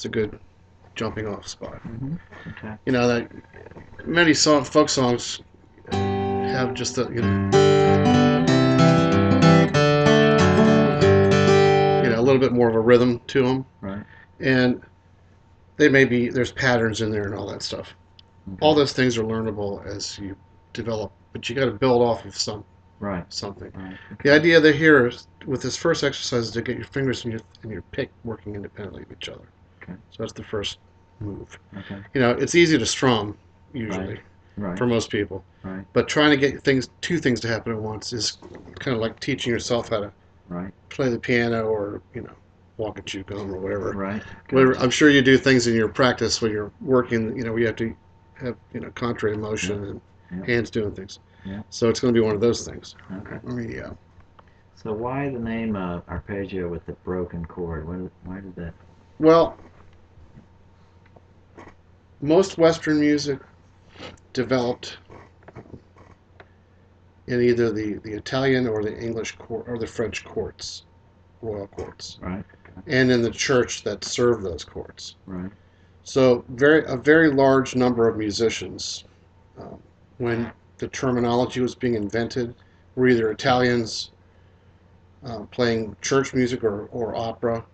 It's a good jumping off spot. Okay. You know that many folk songs have just a little bit more of a rhythm to them, Right. and they may be there's patterns in there and all that stuff. All Okay. those things are learnable as you develop, but you got to build off of Right. something. Right. The Okay. idea that here is, with this first exercise is to get your fingers and your pick working independently of each other. Okay. So that's the first move. Okay. It's easy to strum Right. usually Right. for most people, Right. but trying to get two things to happen at once is kind of like teaching yourself how to Right. play the piano or walk a chew gum or whatever. Right. Whatever. Gotcha. I'm sure you do things in your practice when you're working. We have to have contrary Yep. motion and Yep. hands doing things. Yep. So it's going to be one of those things. Okay. Yeah. So why the name arpeggio with the broken chord? Why did that? Well, most Western music developed in either the Italian or the English court or the French courts, royal courts, Right. and in the church that served those courts. Right. So a very large number of musicians, um, when the terminology was being invented, were either Italians playing church music or opera,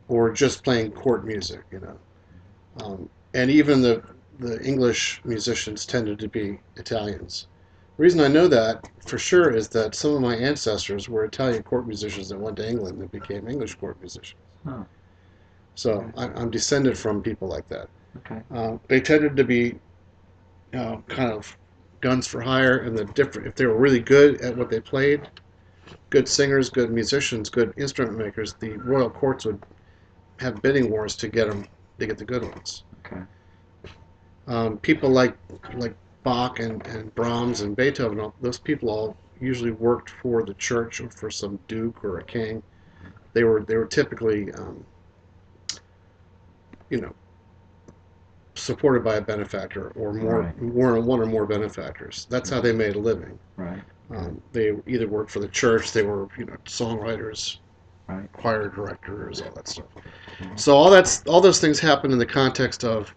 or just playing court music. And even the English musicians tended to be Italians. The reason I know that for sure is that some of my ancestors were Italian court musicians that went to England and became English court musicians. Oh. So Okay. I'm descended from people like that. Okay. They tended to be kind of guns for hire, and if they were really good at what they played, good singers, good musicians, good instrument makers, the royal courts would have bidding wars to get the good ones. Okay. People like Bach and Brahms and Beethoven, those people all usually worked for the church or for some duke or a king. They were typically you know supported by a benefactor or Right. one or more benefactors. That's how they Okay. made a living. Right. Okay. They either worked for the church, they were songwriters, Right. choir directors, all that stuff. Okay. So all those things happen in the context of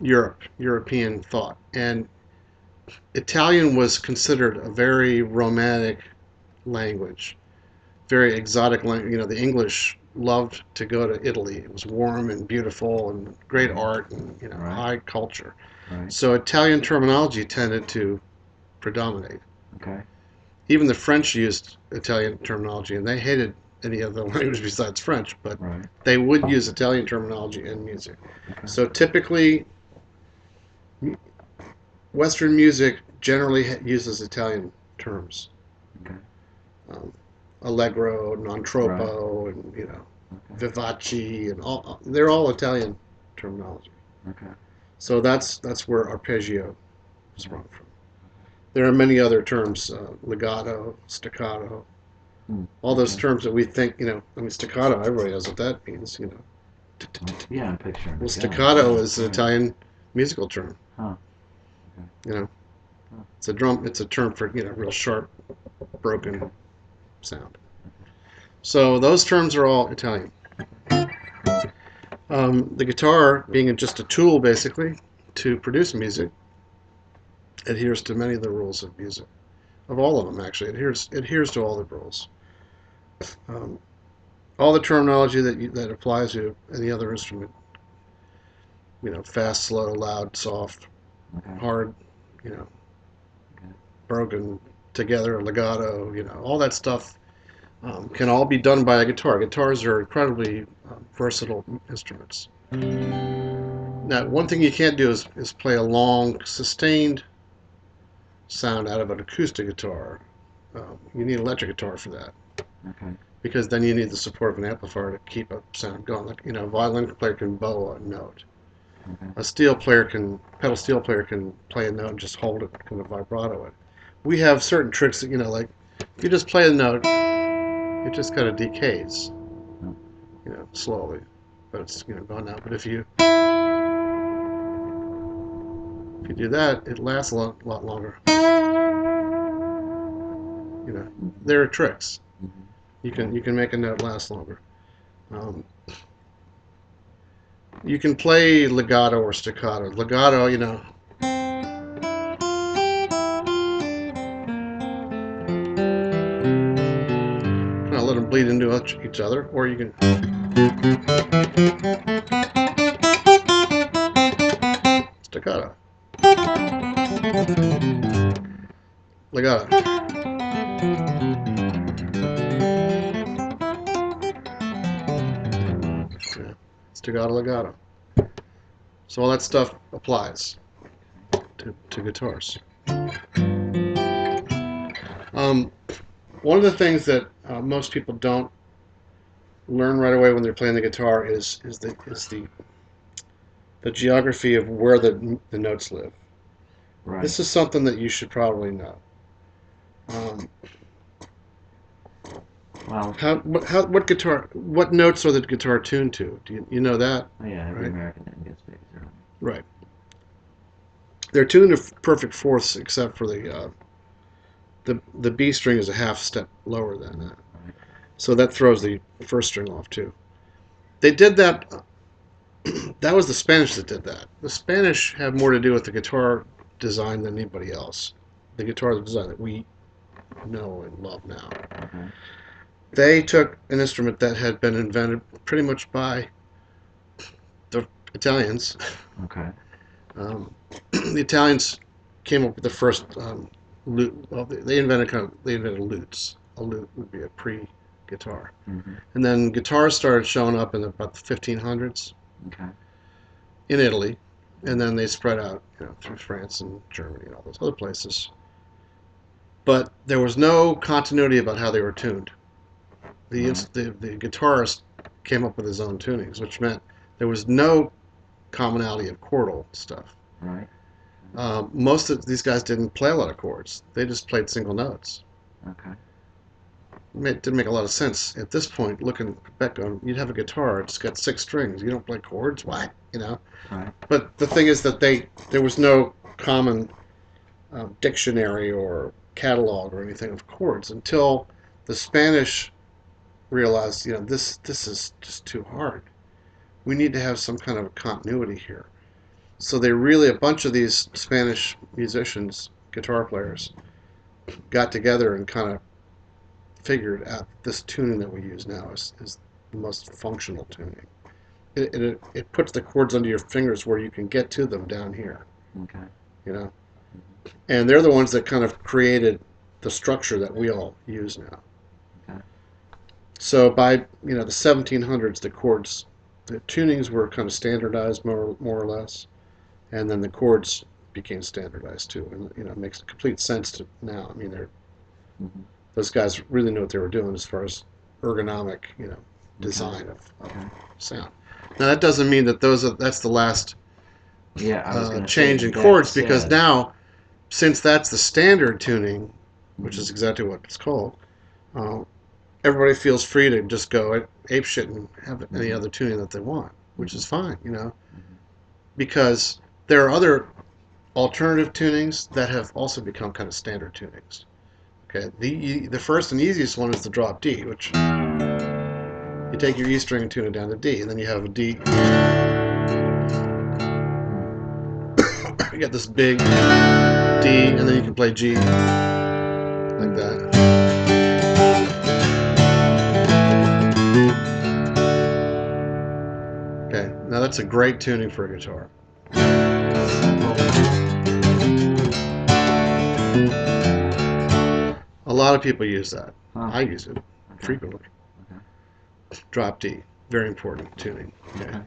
European thought, and Italian was considered a very romantic language, very exotic language. The English loved to go to Italy. It was warm and beautiful and great Mm-hmm. art and Right. high culture. Right. So Italian terminology tended to predominate. Okay. Even the French used Italian terminology, and they hated any other language besides French, but Right. they would use Italian terminology in music. Okay. So typically, Western music generally uses Italian terms. Okay. Um, Allegro, non Right. troppo, and Okay. vivace, and they're all Italian terminology. Okay. So that's where arpeggio Right. sprung from. There are many other terms, legato, staccato, Hmm. all those Okay. terms that we think, I mean, staccato, everybody knows what that means. Well, yeah, I'm picturing Well, it. Yeah. staccato Yeah. is an Right. Italian musical term. Huh. Okay. You know, Huh. it's a term for, real sharp, Okay. broken sound. So those terms are all Italian. The guitar, being just a tool basically to produce music, adheres to many of the rules of music. Of all of them, actually, adheres to all the rules. Um, all the terminology that applies to any other instrument, fast, slow, loud, soft, Okay. hard, you know, Okay. broken, together, legato, all that stuff can all be done by a guitar. Guitars are incredibly versatile instruments. Now, one thing you can't do is play a long, sustained sound out of an acoustic guitar. You need an electric guitar for that Okay. because then you need the support of an amplifier to keep a sound going. Like, a violin player can bow a note. Okay. A pedal steel player can play a note and just hold it, kind of vibrato it. We have certain tricks that, like if you just play a note, it just kind of decays, Oh. slowly, but it's, gone now. But if you do that, it lasts a lot longer. Mm-hmm. There are tricks. Mm-hmm. You Okay. can make a note last longer. Um, You can play legato or staccato. Legato, kind of let them bleed into each other, or you can staccato, legato, yeah. Staccato, legato. So all that stuff applies to guitars. Um, One of the things that most people don't learn right away when they're playing the guitar is the geography of where the notes live. Right. This is something that you should probably know. Um, Well, what notes are the guitar tuned to? Do you know that? oh yeah, every Right? American name gets babies early. Right. They're tuned to perfect fourths, except for the B string is a half step lower than that, Right. so that throws the first string off too. They did that. That was the Spanish that did that. The Spanish have more to do with the guitar design than anybody else. The guitar design that we know and love now. Okay. They took an instrument that had been invented pretty much by the Italians. Okay. The Italians came up with the first lute. Well, they invented lutes. A lute would be a pre-guitar, Mm-hmm. and then guitars started showing up in about the 1500s Okay. in Italy, and then they spread out, through France and Germany and all those other places. But there was no continuity about how they were tuned. Right. The guitarist came up with his own tunings, which meant there was no commonality of chordal stuff. Right. Most of these guys didn't play a lot of chords; they just played single notes. Okay. It didn't make a lot of sense at this point. Looking back on, you'd have a guitar; it's got 6 strings. You don't play chords, what? Right. But the thing is that there was no common dictionary or catalog or anything of chords until the Spanish realized, this is just too hard. We need to have some kind of continuity here. So a bunch of these Spanish musicians, guitar players, got together and kind of figured out this tuning that we use now is the most functional tuning. It puts the chords under your fingers where you can get to them down here, Okay. you know. And they're the ones that kind of created the structure that we all use now. Okay. So by the 1700s, the tunings were kind of standardized more or less, and then the chords became standardized too. And it makes complete sense to now. I mean, Mm-hmm. those guys really knew what they were doing as far as ergonomic, design Okay. of Okay. sound. Now that doesn't mean that's the last Yeah, I was going to say change in that chords, because said. now, since that's the standard tuning, which Mm-hmm. is exactly what it's called, uh, everybody feels free to just go ape shit and have any Mm-hmm. other tuning that they want, which Mm-hmm. is fine, Mm-hmm. because there are other alternative tunings that have also become kind of standard tunings. Okay, the first and easiest one is the drop D, which you take your E string and tune it down to D, and then you have a D. You got this big D, and then you can play G like that. Okay, now that's a great tuning for a guitar. A lot of people use that. Huh. I use it Okay. frequently. Okay. Drop D, very important tuning. Okay. Okay.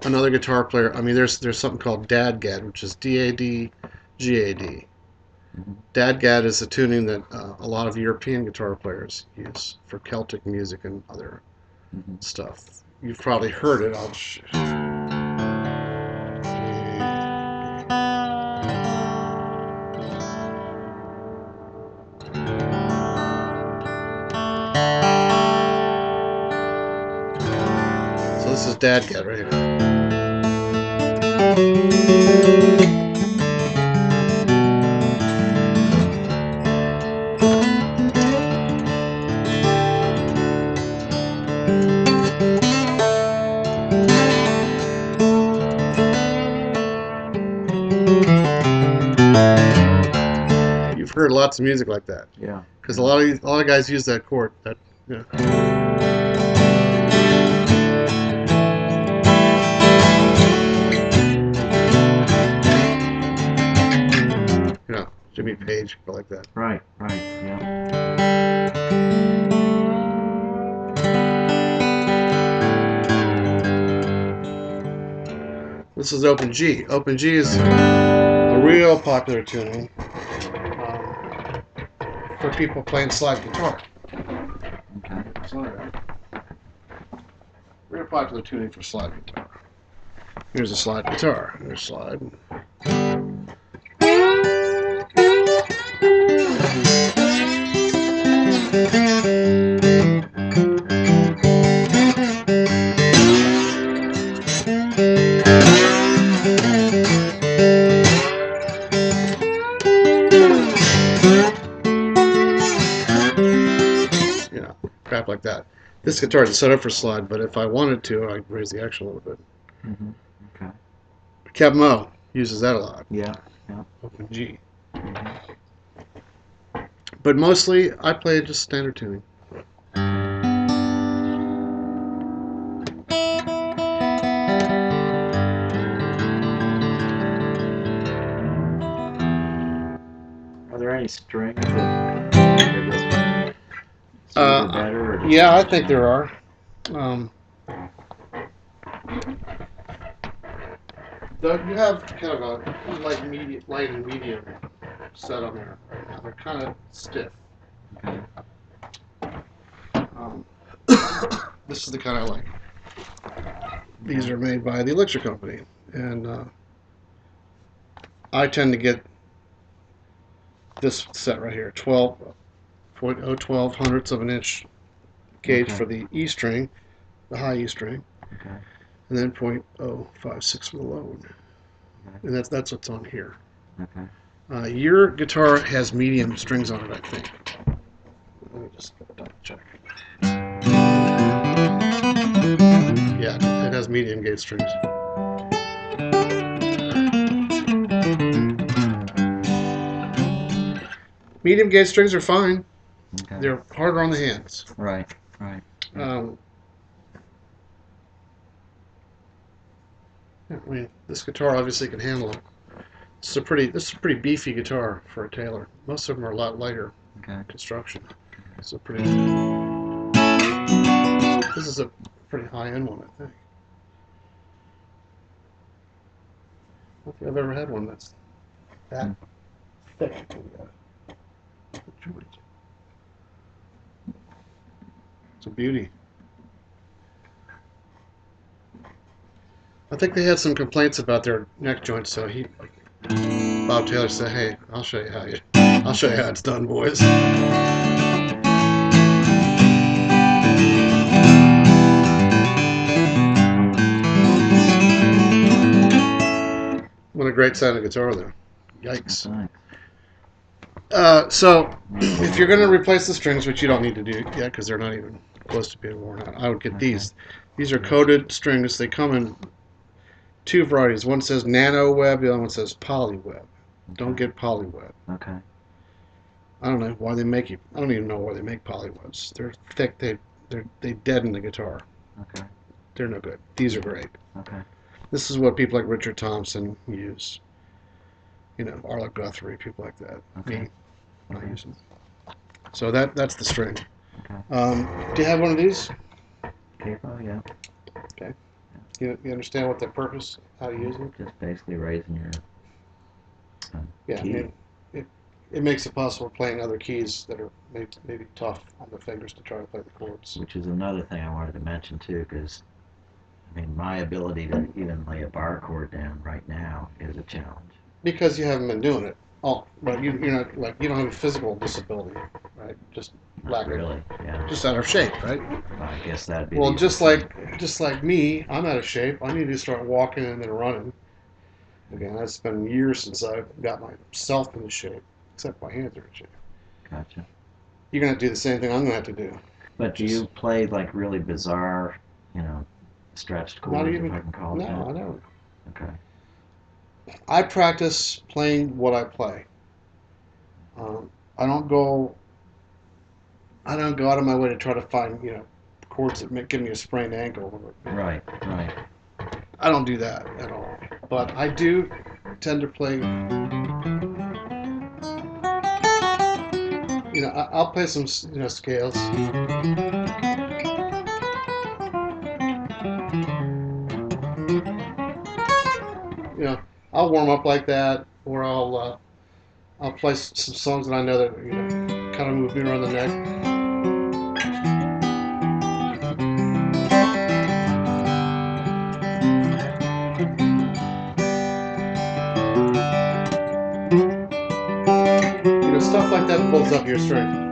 Another guitar player. I mean, there's something called DADGAD, which is DAD-GAD. Mm-hmm. DADGAD is a tuning that a lot of European guitar players use for Celtic music and other Mm-hmm. stuff. You've probably heard it. So this is DADGAD right here. lots of music like that. Yeah. Because a lot of guys use that chord. That yeah. You know, Jimmy Page, go like that. Right. Right. Yeah. This is Open G. Open G is a real popular tuning for people playing slide guitar. Okay. Real popular tuning for slide guitar. Here's a slide guitar. Here's slide. You know, crap like that. This guitar is set up for slide, but if I wanted to, I'd raise the action a little bit. Mm-hmm. Okay. Kev Mo uses that a lot. Yeah. Yeah. Open G. Mm-hmm. But mostly, I play just standard tuning. Are there any strings that are just smoother, better, or just Yeah, I think there are. You have kind of a light and medium set on there right now. They're kind of stiff. Okay. This is the kind I like. These are made by the Elixir Company, and I tend to get this set right here, 12 hundredths of an inch gauge Okay. for the E string, the high E string, Okay. and then .056 for the low one. Okay. And that's what's on here. Okay. Your guitar has medium strings on it, I think. Let me just double check. Yeah, it has medium gauge strings. Medium gauge strings are fine. Okay. They're harder on the hands. Right. Right. I mean, this guitar obviously can handle it. This is a pretty beefy guitar for a Taylor. Most of them are a lot lighter Okay. construction. This is a pretty high end one, I think. I don't think I've ever had one that's that thick. It's a beauty. I think they had some complaints about their neck joints, so Bob Taylor said, "Hey, I'll show you how it's done, boys." What a great sounding guitar, though. Yikes. Nice. So, if you're going to replace the strings, which you don't need to do yet because they're not even close to being worn out, I would get these. These are coated strings. They come in two varieties. One says nano web, the other one says poly web. Don't get poly web. Okay. I don't know why they make it. I don't even know why they make poly webs. They're thick. They deaden the guitar. Okay. They're no good. These are great. Okay. This is what people like Richard Thompson use. You know, Arlo Guthrie, people like that. Okay. Me, not Okay. using. So that's the string. Okay. Do you have one of these? Capo, yeah. Okay. You understand what the purpose, how to use them? Just basically raising your Yeah, key. I mean, it makes it possible playing other keys that are maybe tough on the fingers to try to play the chords. Which is another thing I wanted to mention too, because I mean, my ability to even lay a bar chord down right now is a challenge. Because you haven't been doing it. Oh, but you're not like you don't have a physical disability, right? Just Not really, yeah. just out of shape, right? I guess that'd be Well, the just easiest like me, I'm out of shape. I need to start walking and then running. Again, it's been years since I've got myself into shape, except my hands are in shape. thing. Gotcha. You're gonna have to do the same thing I'm gonna have to do. But do you play like really bizarre, you know, stretched Not chords, even. if I can call it No, that? I don't. Okay. I practice playing what I play. I don't go I don't go out of my way to try to find chords that give me a sprained ankle. Right, right. I don't do that at all. But I do tend to play. I'll play some scales. You know, I'll warm up like that, or I'll play some songs that I know that kind of move me around the neck. Stuff like that builds up your strength.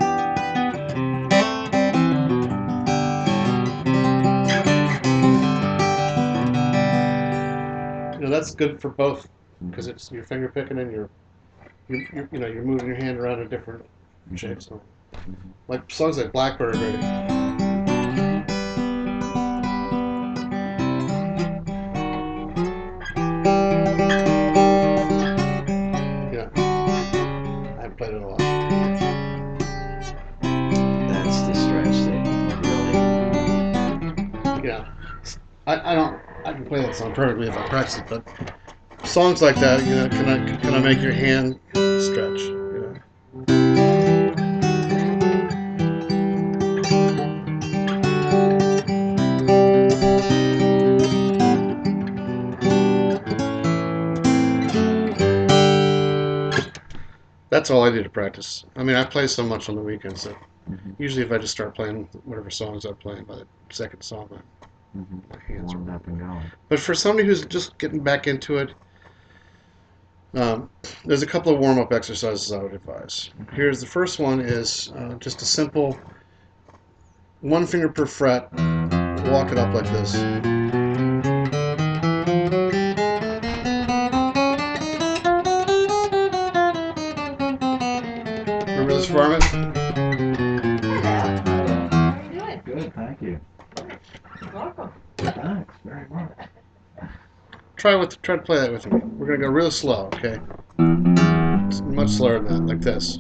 That's good for both because it's your finger picking and you're moving your hand around in different shapes. So, like songs like Blackbird are great. Yeah, I haven't played it a lot. That's the stretch that really. Yeah, I don't. I can play that song perfectly if I practice it, but songs like that, can I make your hand stretch? That's all I do to practice. I mean, I play so much on the weekends that usually if I just start playing whatever songs I'm playing, by the second song, my hands Warmed are up and going. But for somebody who's just getting back into it, there's a couple of warm-up exercises I would advise. Okay. Here's the first one is just a simple one finger per fret, walk it up like this. Remember this format? Yeah. How are you doing? Good, thank you. Welcome. Thanks very much. Try to play that with me. We're gonna go real slow, okay? It's much slower than that, like this.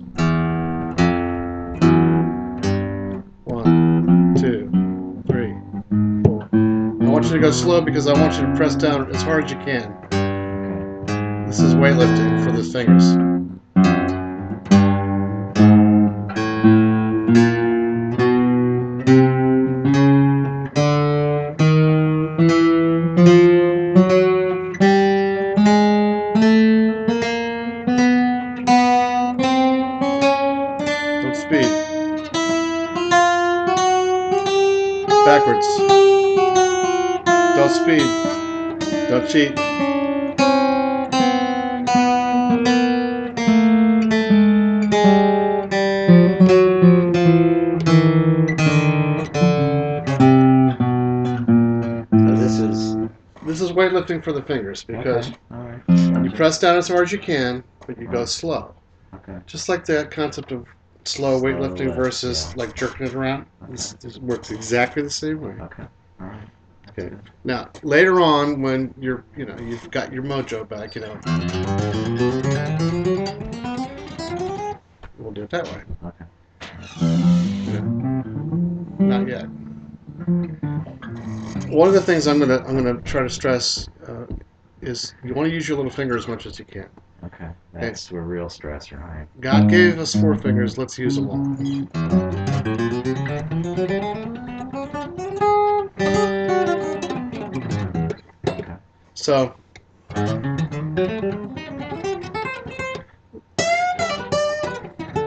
1, 2, 3, 4. I want you to go slow because I want you to press down as hard as you can. This is weightlifting for the fingers. Don't speed. Backwards. Don't speed. Don't cheat. This is weightlifting for the fingers because you press down as hard as you can, but you go slow. Okay. Just like that concept of slow weightlifting lift, versus like jerking it around. Okay. This works exactly the same way. Okay. All right. Okay. Now later on, when you've got your mojo back, we'll do it that way. Okay. Not yet. One of the things I'm gonna try to stress is you want to use your little finger as much as you can. Okay. That's a real stress, right? God gave us 4 fingers. Let's use them all. Okay. So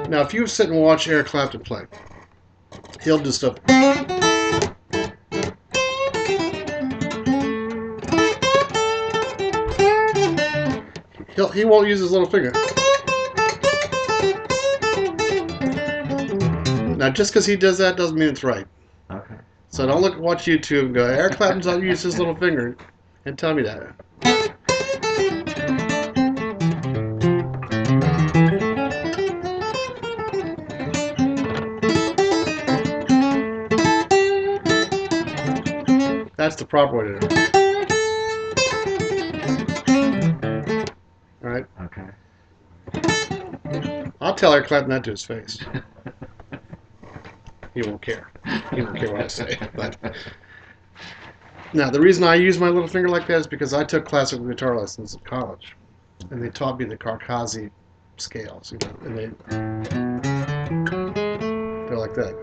now, if you sit and watch Eric Clapton play, he'll do stuff. He won't use his little finger. Now, just because he does that doesn't mean it's right. Okay. So don't watch YouTube and go, Eric Clapton's not use his little finger, and tell me that. That's the proper way to do it. All right. Okay. I'll tell Eric Clapton that to his face. He won't care. He won't care what I say. But now, the reason I use my little finger like that is because I took classical guitar lessons in college, and they taught me the Carcasi scales, and they're like that.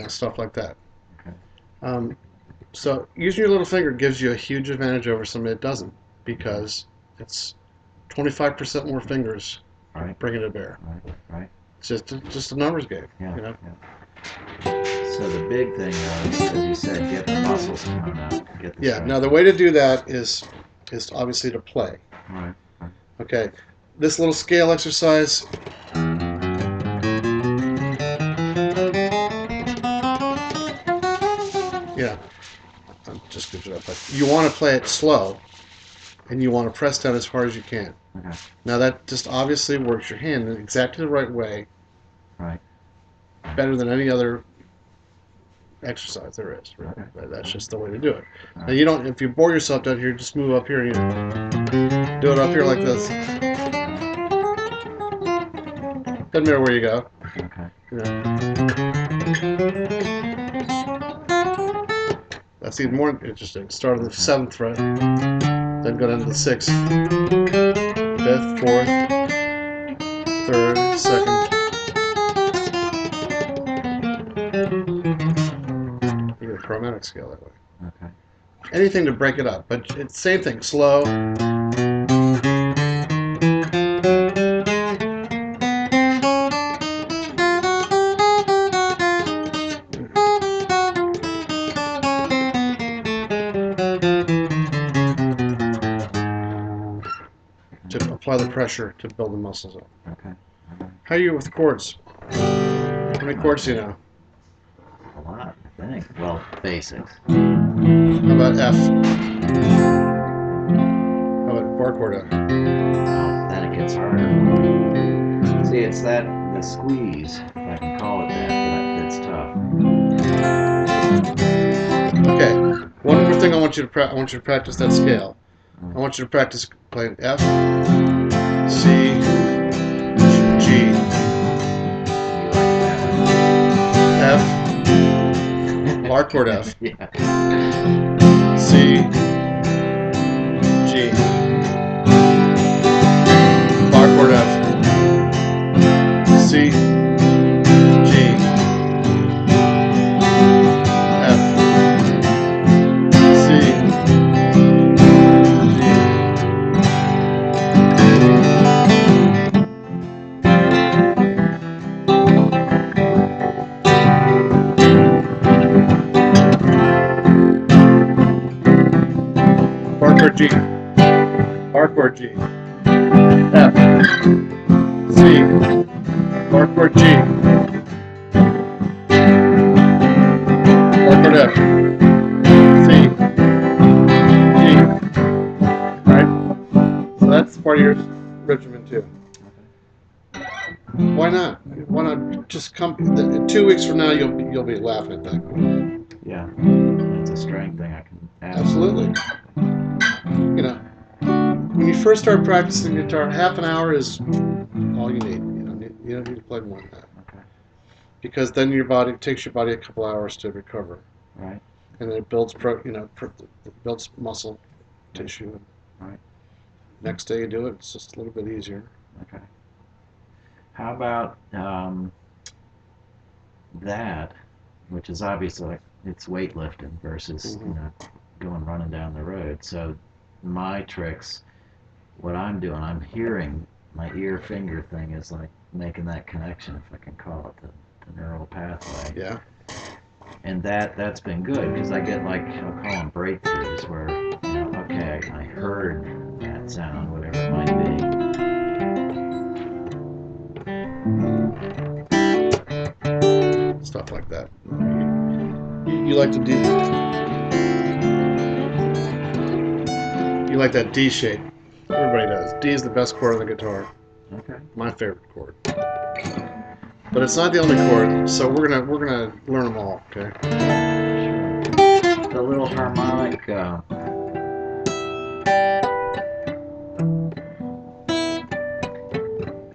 Stuff like that. Okay. So using your little finger gives you a huge advantage over somebody that doesn't, because it's 25% more fingers bringing to bear. Right. It's just a numbers game. Yeah. So the big thing is, as you said, get the muscles coming up. Get the Now the way to do that is obviously to play. Right. Okay. This little scale exercise. Yeah. I'm just good enough. But you want to play it slow, and you want to press down as hard as you can. Okay. Now that just obviously works your hand in exactly the right way. Right. Better than any other exercise there is. Really. Okay. That's just the way to do it. Right. Now you don't. If you bore yourself down here, just move up here and do it up here like this. Doesn't matter where you go. Okay. That's even more interesting. Start on the 7th fret, then go down to the 6th, 5th, 4th, 3rd, 2nd. You get a chromatic scale that way. Okay. Anything to break it up, but it's same thing. Slow. To apply the pressure to build the muscles up. Okay. How are you with chords? How many chords do you know? A lot, I think. Well, basics. How about F? How about bar chord F? Well, then it gets harder. See, it's the squeeze, if I can call it that's tough. Okay. One more thing I want you to practice that scale. I want you to practice playing F, C, G, F, bar chord F, Yeah. C, G, bar chord F, C, G, F, C, bar chord G, bar chord G, F, C, bar chord G, bar chord F, C, G. Alright? So that's part of your regimen too. Why not? Why not just come? 2 weeks from now, you'll be laughing at that. Yeah. It's a strength thing I can Absolutely. When you first start practicing guitar, half an hour is all you need. You don't need to play more than that. Okay. Because then it takes your body a couple hours to recover. Right. And then it builds it builds muscle tissue. Right. Next day you do it, it's just a little bit easier. Okay. How about that, which is obviously it's weightlifting versus going running down the road. So my tricks, what I'm doing, I'm hearing my ear finger thing is like making that connection, if I can call it the neural pathway. Yeah. And that's been good because I get like I'll call them breakthroughs where okay, I heard that sound, whatever it might be. Stuff like that. You like to do. You like that D shape. Everybody does. D is the best chord on the guitar. Okay. My favorite chord. But it's not the only chord, so we're gonna learn them all. Okay. Sure. The little harmonic.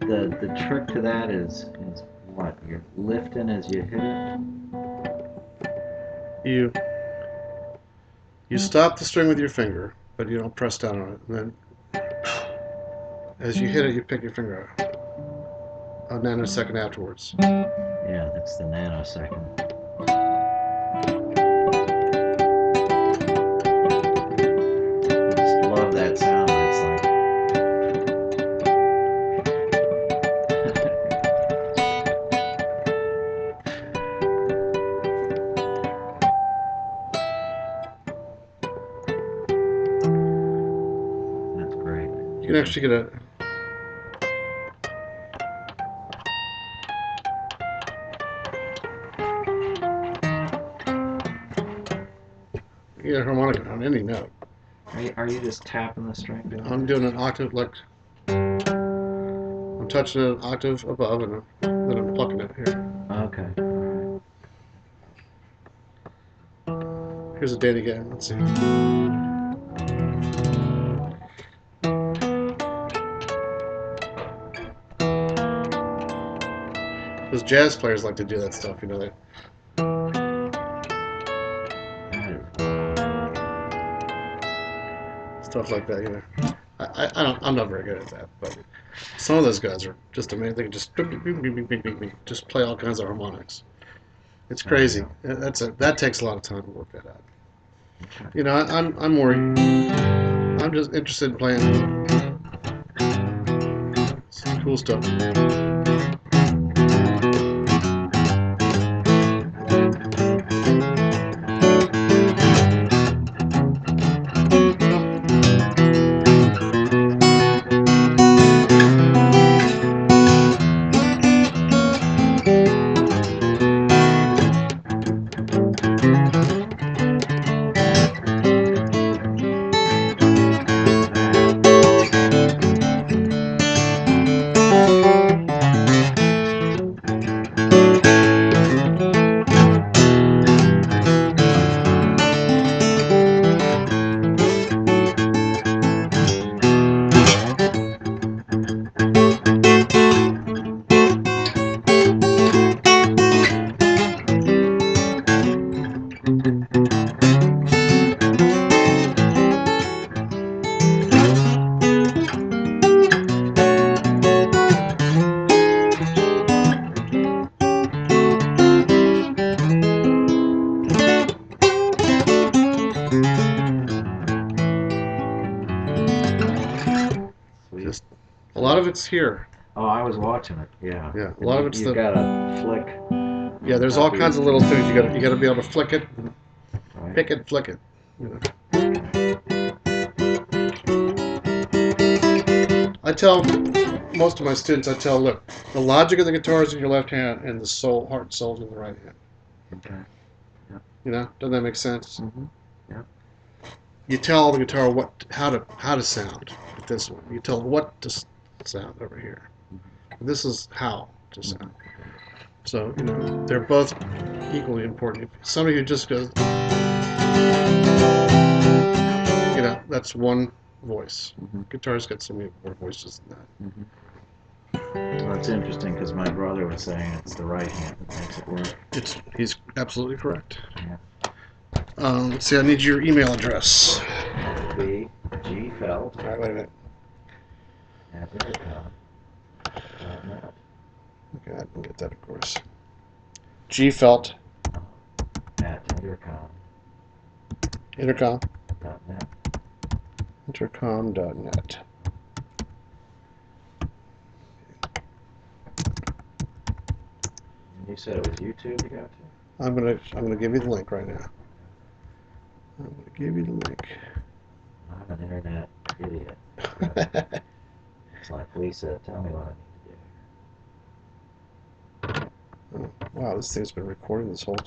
The trick to that is what? You're lifting as you hit it. You stop the string with your finger, but you don't press down on it. And then as you hit it, you pick your finger up. A nanosecond afterwards. Yeah, that's the nanosecond. I just love that sound. That's great. You can actually get a. You get a harmonic on any note. Are you just tapping the string doing I'm that? doing an octave, like I'm touching an octave above, and then I'm plucking it here. Okay. Here's a date again. Let's see. Those jazz players like to do that stuff, you know. Stuff like that, you know. I'm not very good at that, but some of those guys are just amazing. They can just play all kinds of harmonics. It's crazy. That takes a lot of time to work that out. You know, I'm more. I'm just interested in playing some cool stuff. Sweet. Just a lot of it's here. Oh, I was watching it. Yeah. Yeah, a And lot of it's you the. got a flick. Yeah, On there's all top of your- kinds of little things you gotta be able to flick it, Right. pick it, flick it. You know. I tell most of my students, look, the logic of the guitar is in your left hand, and the soul, heart, and soul is in the right hand. Okay. Yep. You know, doesn't that make sense? Mm-hmm. Yep. You tell the guitar how to sound with this one. You tell it what to sound over here. This is how to sound. So you know they're both equally important. If somebody who just goes, you know, that's one voice. Mm-hmm. Guitar's got so many more voices than that. Mm-hmm. Well, it's interesting because my brother was saying it's the right hand that makes it work. He's absolutely correct. Yeah. Let's see. I need your email address. That would be GFelt All right, wait a minute. at intercom.net. Okay, I can get that, of course. GFelt At intercom.net. intercom.net. And you said it was YouTube you got to? I'm gonna give you the link right now. I'm gonna give you the link. I'm an internet idiot. It's like Lisa, tell me what I need to do. Oh, wow, this thing's been recording this whole